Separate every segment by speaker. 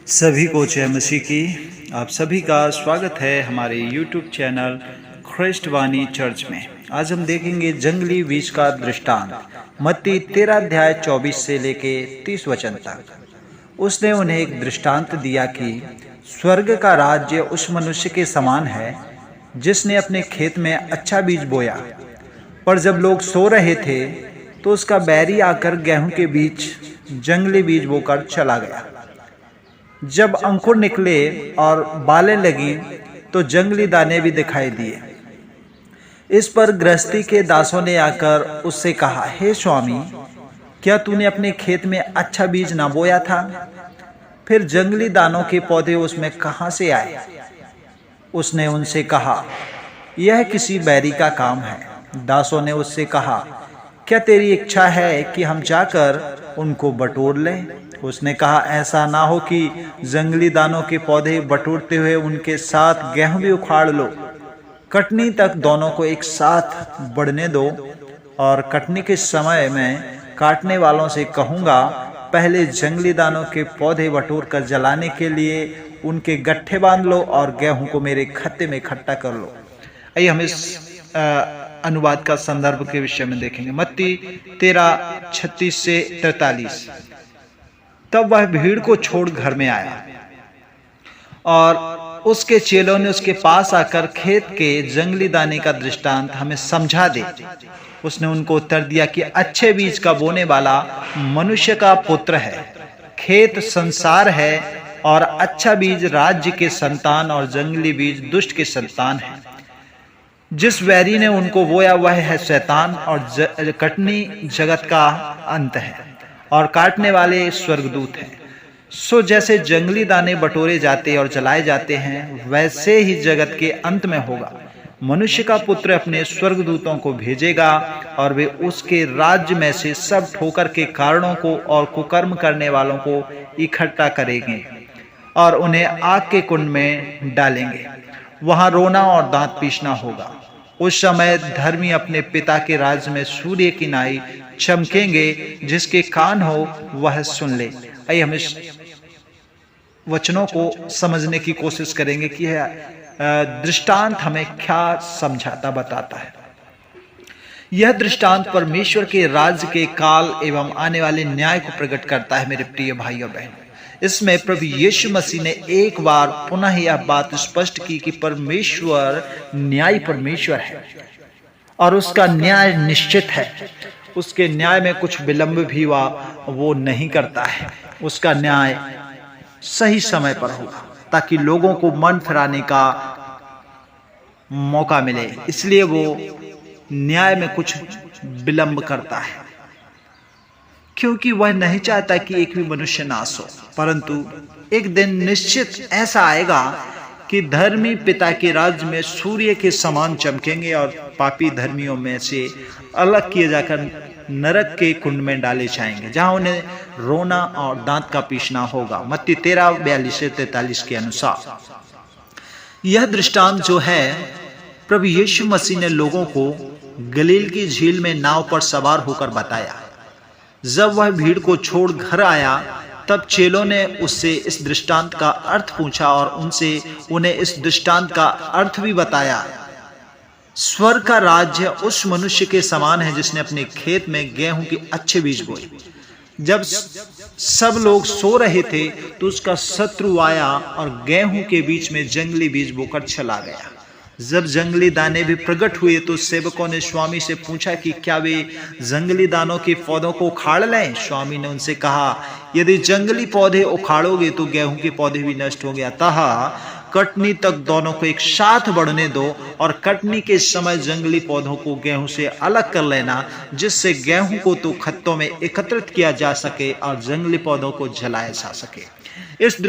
Speaker 1: सभी को जय मसीह की। आप सभी का स्वागत है हमारे YouTube चैनल ख्रिस्ट वाणी चर्च में। आज हम देखेंगे जंगली बीज का दृष्टांत, मत्ती 13 अध्याय 24 से लेके 30 वचन तक। उसने उन्हें एक दृष्टांत दिया कि स्वर्ग का राज्य उस मनुष्य के समान है जिसने अपने खेत में अच्छा बीज बोया, पर जब लोग सो रहे थे तो उसका बैरी आकर गेहूं के बीच जंगली बीज बोकर चला गया। जब अंकुर निकले और बालें लगी तो जंगली दाने भी दिखाई दिए। इस पर गृहस्थी के दासों ने आकर उससे कहा, हे स्वामी, क्या तूने अपने खेत में अच्छा बीज ना बोया था? फिर जंगली दानों के पौधे उसमें कहां से आए? उसने उनसे कहा, यह किसी बैरी का काम है। दासों ने उससे कहा, क्या तेरी इच्छा है कि हम जाकर उनको बटोर लें? उसने कहा, ऐसा ना हो कि जंगली दानों के पौधे बटोरते हुए उनके साथ गेहूं भी उखाड़ लो। कटनी तक दोनों को एक साथ बढ़ने दो, और कटनी के समय में काटने वालों से कहूँगा, पहले जंगली दानों के पौधे बटोर कर जलाने के लिए उनके गट्ठे बांध लो और गेहूं को मेरे खत्ते में इकट्ठा कर लो। आइए हम इस अनुवाद का संदर्भ के विषय में देखेंगे। मत्ती 13:36 से 43। तब वह भीड़ को छोड़ घर में आया और उसके चेलों ने उसके पास आकर खेत के जंगली दाने का दृष्टांत हमें समझा दे। उसने उनको उत्तर दिया कि अच्छे बीज का बोने वाला मनुष्य का पुत्र है। खेत संसार है और अच्छा बीज राज्य के संतान और जंगली बीज दुष्ट के संतान है। जिस वैरी ने उनको बोया वह है शैतान, और कटनी जगत का अंत है और काटने वाले स्वर्गदूत हैं। सो जैसे जंगली दाने बटोरे जाते और जलाए जाते हैं, वैसे ही जगत के अंत में होगा। मनुष्य का पुत्र अपने स्वर्गदूतों को भेजेगा और वे उसके राज्य में से सब ठोकर के कारणों को और कुकर्म करने वालों को इकट्ठा करेंगे और उन्हें आग के कुंड में डालेंगे। वहां रोना और दांत पीसना होगा। उस समय धर्मी अपने पिता के राज्य में सूर्य की नाई चमकेंगे। जिसके कान हो वह सुन ले। आइए हम इस वचनों को समझने की कोशिश करेंगे कि यह दृष्टांत हमें क्या समझाता बताता है। यह दृष्टांत परमेश्वर के राज्य के काल एवं आने वाले न्याय को प्रकट करता है। मेरे प्रिय भाई और बहन, इसमें प्रभु यीशु मसीह ने एक बार पुनः यह बात स्पष्ट की कि परमेश्वर न्यायी परमेश्वर है और उसका न्याय निश्चित है। उसके न्याय में कुछ विलंब भी वो नहीं करता है। उसका न्याय सही समय पर होगा ताकि लोगों को मन फिराने का मौका मिले। इसलिए वो न्याय में कुछ विलंब करता है, क्योंकि वह नहीं चाहता कि एक भी मनुष्य नाश हो। परंतु एक दिन निश्चित ऐसा आएगा कि धर्मी पिता के राज्य में सूर्य के समान चमकेंगे और पापी धर्मियों में से अलग किए जाकर नरक के कुंड में डाले जाएंगे, जहां उन्हें रोना और दांत का पीसना होगा। मत्ती 13:42 से 43 के अनुसार यह दृष्टांत जो है, प्रभु यीशु मसीह ने लोगों को गलील की झील में नाव पर सवार होकर बताया। जब वह भीड़ को छोड़ घर आया तब चेलों ने उससे इस दृष्टांत का अर्थ पूछा और उन्हें इस दृष्टांत का अर्थ भी बताया। स्वर्ग का राज्य उस मनुष्य के समान है जिसने अपने खेत में गेहूं के अच्छे बीज बोए। जब सब लोग सो रहे थे तो उसका शत्रु आया और गेहूं के बीच में जंगली बीज बोकर चला गया। जब जंगली दाने भी प्रकट हुए तो सेवकों ने स्वामी से पूछा कि क्या वे जंगली दानों के पौधों को उखाड़ लें? स्वामी ने उनसे कहा, यदि जंगली पौधे उखाड़ोगे तो गेहूं के पौधे भी नष्ट होंगे। अतः कटनी तक दोनों को एक साथ बढ़ने दो और कटनी के समय जंगली पौधों को गेहूं से अलग कर लेना, जिससे गेहूं को तो खत्तों में एकत्रित किया जा सके और जंगली पौधों को जलाया जा सके। इस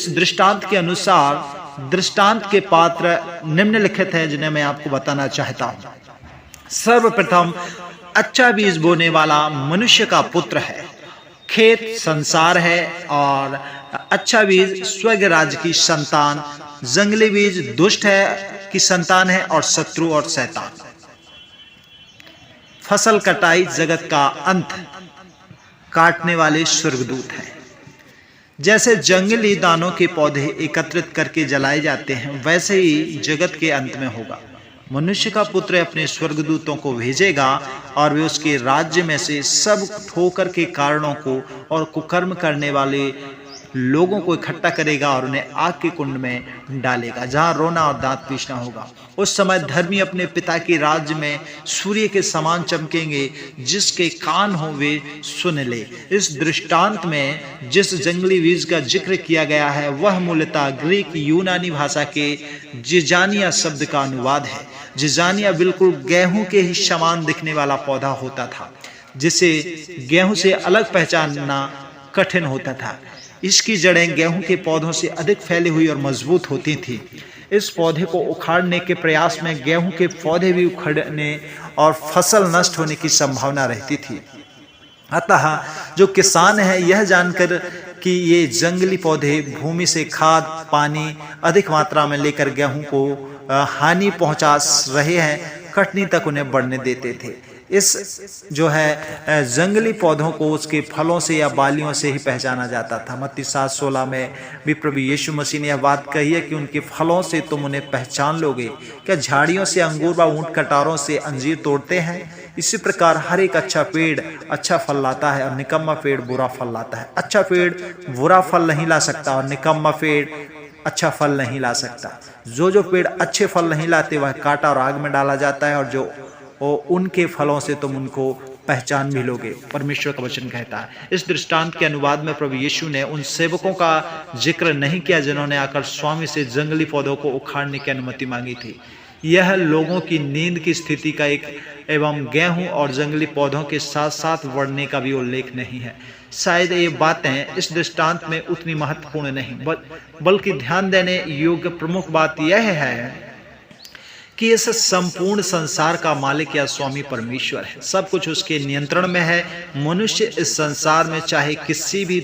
Speaker 1: दृष्टांत के अनुसार दृष्टांत के पात्र निम्नलिखित हैं जिन्हें मैं आपको बताना चाहता हूं। सर्वप्रथम, अच्छा बीज बोने वाला मनुष्य का पुत्र है। खेत संसार है और अच्छा बीज स्वर्ग राज्य की संतान, जंगली बीज दुष्ट है की संतान है और शत्रु और शैतान। फसल कटाई जगत का अंत, काटने वाले स्वर्गदूत हैं। जैसे जंगली दानों के पौधे एकत्रित करके जलाए जाते हैं, वैसे ही जगत के अंत में होगा। मनुष्य का पुत्र अपने स्वर्गदूतों को भेजेगा और वे उसके राज्य में से सब ठोकर के कारणों को और कुकर्म करने वाले लोगों को इकट्ठा करेगा और उन्हें आग के कुंड में डालेगा, जहां रोना और दांत पीसना होगा। उस समय धर्मी अपने पिता के राज्य में सूर्य के समान चमकेंगे। जिसके कान हो वे सुन ले। इस दृष्टांत में जिस जंगली बीज का जिक्र किया गया है वह मूलतः ग्रीक यूनानी भाषा के जिजानिया शब्द का अनुवाद है। जिजानिया बिल्कुल गेहूं के ही समान दिखने वाला पौधा होता था, जिसे गेहूं से अलग पहचानना कठिन होता था। इसकी जड़ें गेहूं के पौधों से अधिक फैली हुई और मजबूत होती थी। इस पौधे को उखाड़ने के प्रयास में गेहूं के पौधे भी उखड़ने और फसल नष्ट होने की संभावना रहती थी। अतः जो किसान है यह जानकर कि ये जंगली पौधे भूमि से खाद पानी अधिक मात्रा में लेकर गेहूं को हानि पहुंचा रहे हैं, कटनी तक उन्हें बढ़ने देते थे। इस जो है जंगली पौधों को उसके फलों से या बालियों से ही पहचाना जाता था। मत्ती 7:16 में भी प्रभु यीशु मसीह ने यह बात कही है कि उनके फलों से तुम उन्हें पहचान लोगे। क्या झाड़ियों से अंगूर व ऊंट कटारों से अंजीर तोड़ते हैं? इसी प्रकार हर एक अच्छा पेड़ अच्छा फल लाता है और निकम्मा पेड़ बुरा फल लाता है। अच्छा पेड़ बुरा फल नहीं ला सकता और निकम्मा पेड़ अच्छा फल नहीं ला सकता। जो पेड़ अच्छे फल नहीं लाते वह काटा और आग में डाला जाता है, और उनके फलों से तुम उनको पहचान भी लोगे, परमेश्वर का वचन कहता है। इस दृष्टांत के अनुवाद में प्रभु यीशु ने उन सेवकों का जिक्र नहीं किया जिन्होंने आकर स्वामी से जंगली पौधों को उखाड़ने की अनुमति मांगी थी। यह लोगों की नींद की स्थिति का एक एवं गेहूं और जंगली पौधों के साथ साथ बढ़ने का भी उल्लेख नहीं है। शायद ये बातें इस दृष्टांत में उतनी महत्वपूर्ण नहीं, बल्कि ध्यान देने योग्य प्रमुख बात यह है कि इस संपूर्ण संसार का मालिक या स्वामी परमेश्वर है। सब कुछ उसके नियंत्रण में है। मनुष्य इस संसार में चाहे किसी भी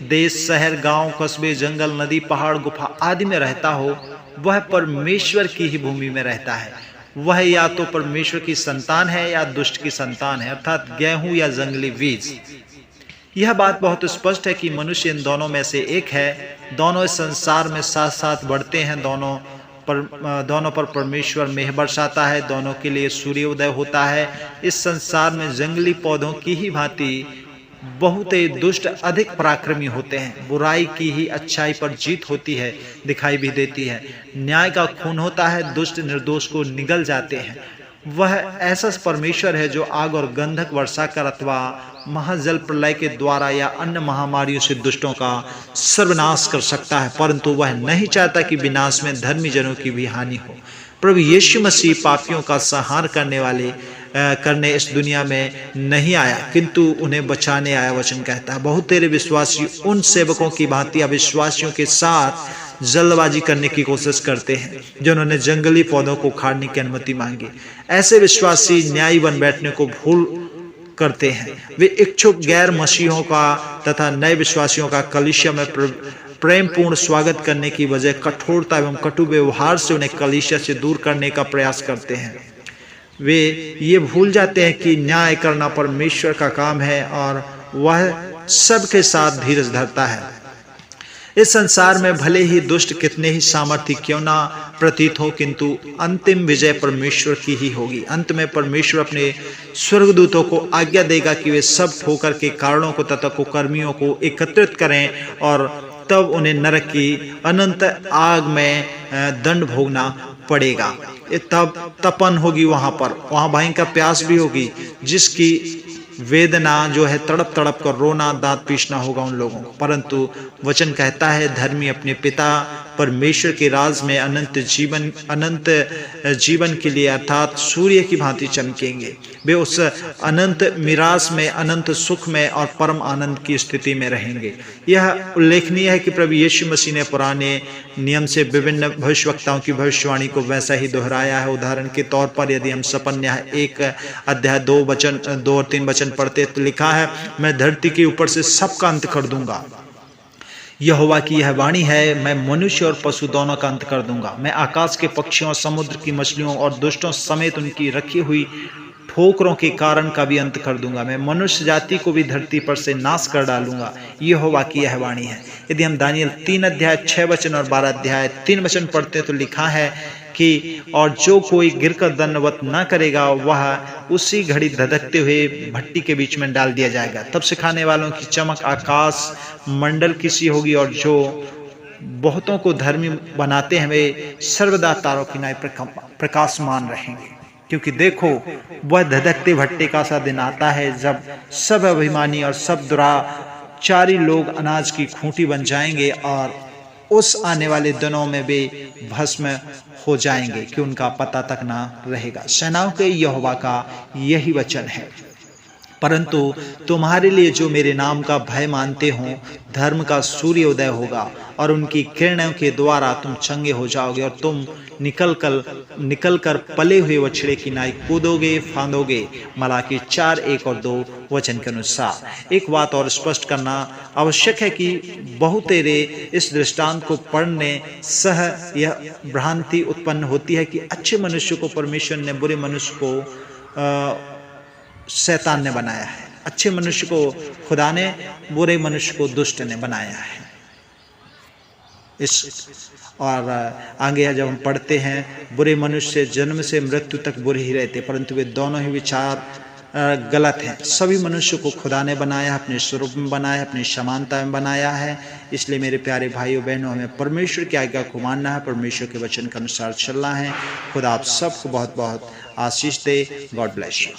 Speaker 1: देश शहर गांव कस्बे जंगल नदी पहाड़ गुफा आदि में रहता हो, वह परमेश्वर की ही भूमि में रहता है। वह या तो परमेश्वर की संतान है या दुष्ट की संतान है, अर्थात गेहूं या जंगली बीज। यह बात बहुत स्पष्ट है कि मनुष्य इन दोनों में से एक है। दोनों इस संसार में साथ साथ बढ़ते हैं। दोनों पर परमेश्वर मेह बरसाता है। दोनों के लिए सूर्योदय होता है। इस संसार में जंगली पौधों की ही भांति बहुत ही दुष्ट अधिक पराक्रमी होते हैं। बुराई की ही अच्छाई पर जीत होती है, दिखाई भी देती है। न्याय का खून होता है, दुष्ट निर्दोष को निगल जाते हैं। वह ऐसा परमेश्वर है जो आग और गंधक वर्षा कर अथवा महाजल प्रलय के द्वारा या अन्य महामारियों से दुष्टों का सर्वनाश कर सकता है, परंतु वह नहीं चाहता कि विनाश में धर्मी जनों की भी हानि हो। प्रभु यीशु मसीह पापियों का संहार करने इस दुनिया में नहीं आया, किंतु उन्हें बचाने आया, वचन कहता है। बहुत तेरे विश्वासी उन सेवकों की भांति अविश्वासियों के साथ जल्दबाजी करने की कोशिश करते हैं जिन्होंने जंगली पौधों को उखाड़ने की अनुमति मांगी। ऐसे विश्वासी न्यायी बन बैठने को भूल करते हैं। वे इच्छुक गैर मसीहों का तथा नए विश्वासियों का कलीसिया में प्रेम पूर्ण स्वागत करने की बजाय कठोरता एवं कटु व्यवहार से उन्हें कलीसिया से दूर करने का प्रयास करते हैं। वे ये भूल जाते हैं कि न्याय करना परमेश्वर का काम है और वह सबके साथ धीरज धरता है। इस संसार में भले ही दुष्ट कितने ही सामर्थ्य क्यों ना प्रतीत हो, किंतु अंतिम विजय परमेश्वर की ही होगी। अंत में परमेश्वर अपने स्वर्गदूतों को आज्ञा देगा कि वे सब ठोकर के कारणों को तथा कुकर्मियों को एकत्रित करें और तब उन्हें नरक की अनंत आग में दंड भोगना पड़ेगा। तब तपन होगी, वहां भयंकर प्यास भी होगी, जिसकी वेदना जो है तड़प तड़प कर रोना दांत पीसना होगा उन लोगों को। परंतु वचन कहता है धर्मी अपने पिता परमेश्वर के राज में अनंत जीवन के लिए अर्थात सूर्य की भांति चमकेंगे। वे उस अनंत मिरास में अनंत सुख में और परम आनंद की स्थिति में रहेंगे। यह उल्लेखनीय है कि प्रभु यीशु मसीह ने पुराने नियम से विभिन्न भविष्यवक्ताओं की भविष्यवाणी को वैसा ही दोहराया है। उदाहरण के तौर पर यदि हम सपन्याह 1 अध्याय 2 और 3 वचन पढ़ते तो लिखा है, मैं धरती के ऊपर से सबका अंत कर दूंगा। यहोवा की यह वाणी है, मैं मनुष्य और पशु दोनों का अंत कर दूंगा। मैं आकाश के पक्षियों, समुद्र की मछलियों और दुष्टों समेत उनकी रखी हुई ठोकरों के कारण का भी अंत कर दूंगा। मैं मनुष्य जाति को भी धरती पर से नाश कर डालूंगा। यहोवा की यह वाणी है। यदि हम दानियल 3 अध्याय 6 वचन और 12 अध्याय 3 वचन पढ़ते तो लिखा है कि और जो कोई गिरकर दंडवत न करेगा वह उसी घड़ी धधकते हुए भट्टी के बीच में डाल दिया जाएगा। तब सिखाने वालों की चमक आकाश मंडल की सी होगी, और जो बहुतों को धर्मी बनाते हैं वे सर्वदा तारों की नाई प्रकाशमान रहेंगे। क्योंकि देखो, वह धधकते भट्टे का सा दिन आता है जब सब अभिमानी और सब दुराचारी लोग अनाज की खूंटी बन जाएंगे, और उस आने वाले दिनों में वे भस्म हो जाएंगे कि उनका पता तक ना रहेगा। सेनाओं के यहोवा का यही वचन है। परंतु तुम्हारे लिए जो मेरे नाम का भय मानते हो, धर्म का सूर्य उदय होगा और उनकी किरणों के द्वारा तुम चंगे हो जाओगे, और तुम निकलकर पले हुए बछड़े की नाई कूदोगे फांदोगे। मलाकी 4 1 और 2 वचन के अनुसार। एक बात और स्पष्ट करना आवश्यक है कि बहुतेरे इस दृष्टांत को पढ़ने सह यह भ्रांति उत्पन्न होती है कि अच्छे मनुष्य को परमेश्वर ने बुरे मनुष्य को शैतान ने बनाया है, अच्छे मनुष्य को खुदा ने, बुरे मनुष्य को दुष्ट ने बनाया है। इस और आगे जब हम पढ़ते हैं, बुरे मनुष्य जन्म से मृत्यु तक बुरे ही रहते, परंतु वे दोनों ही विचार गलत हैं। सभी मनुष्य को खुदा ने बनाया, अपने स्वरूप में बनाया, अपनी समानता में बनाया है। इसलिए मेरे प्यारे भाइयों बहनों, हमें परमेश्वर की आज्ञा को मानना है, परमेश्वर के वचन के अनुसार चलना है। खुदा आप सबको बहुत बहुत आशीष दे। God bless you.